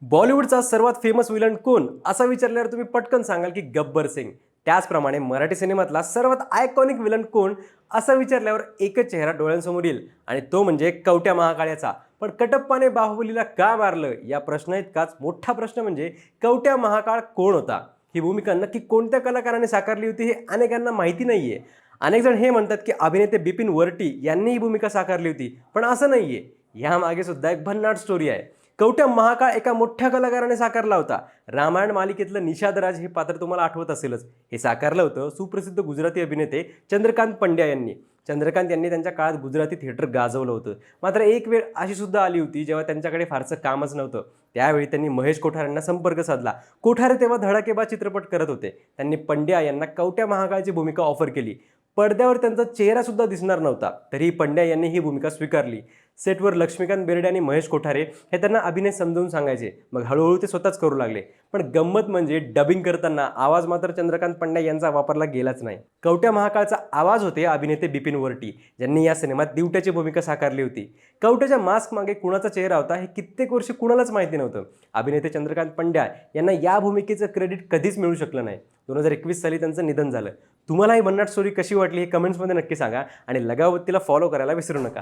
बॉलिवूडचा सर्वात famous villain कोण असं विचारल्यावर तुम्ही पटकन सांगाल की गब्बर सिंग. त्याचप्रमाणे मराठी सिनेमातला सर्वात आयकॉनिक विलन कोण असं विचारल्यावर एकच चेहरा डोळ्यांसमोर येईल आणि तो म्हणजे कवट्या महाकाळ्याचा. पण कटप्पाने बाहुबलीला का मारलं या प्रश्न इतकाच मोठा प्रश्न म्हणजे कवट्या महाकाळ कोण होता. ही भूमिका नक्की कोणत्या कलाकाराने साकारली होती हे अनेकांना माहिती नाहीये. अनेक जण हे म्हणतात की अभिनेते बिपिन वरटी यांनी ही भूमिका साकारली होती, पण असं नाहीये. यामागे सुद्धा एक भन्नाट स्टोरी आहे. कवट्या महाकाळ एका मोठ्या कलाकाराने साकारला होता. रामायण मालिकेतलं निषादराज हे पात्र तुम्हाला आठवत असेलच. हे साकारलं होतं सुप्रसिद्ध गुजराती अभिनेते चंद्रकांत पंड्या यांनी. चंद्रकांत यांनी त्यांच्या काळात गुजराती थिएटर गाजवलं होतं. मात्र एक वेळ अशी सुद्धा आली होती जेव्हा त्यांच्याकडे फारसं कामच नव्हतं. त्यावेळी त्यांनी महेश कोठारेंना संपर्क साधला. कोठारे तेव्हा धडाकेबाज चित्रपट करत होते. त्यांनी पंड्या यांना कवट्या महाकाळची भूमिका ऑफर केली. पडद्यावर त्यांचा चेहरा सुद्धा दिसणार नव्हता, तरी पंड्या यांनी ही भूमिका स्वीकारली. सेटवर लक्ष्मीकांत बेर्डे आणि महेश कोठारे हे त्यांना अभिनय समजावून सांगायचे. मग हळूहळू ते स्वतःच करू लागले. पण गंमत म्हणजे डबिंग करताना आवाज मात्र चंद्रकांत पंड्या यांचा वापरला गेलाच नाही. कवट्या महाकाळचा आवाज होते अभिनेते बिपिन वरटी, ज्यांनी या सिनेमात दिवट्याची भूमिका साकारली होती. कवट्याच्या मास्क मागे कुणाचा चेहरा होता हे कित्येक वर्ष कुणालाच माहिती नव्हतं. अभिनेते चंद्रकांत पंड्या यांना या भूमिकेचं क्रेडिट कधीच मिळू शकलं नाही. 2021 साली त्यांचं निधन झालं. तुम्हाला ही भन्नाट स्टोरी कशी वाटली हे कमेंट्समध्ये नक्की सांगा आणि लगावतीला फॉलो करायला विसरू नका.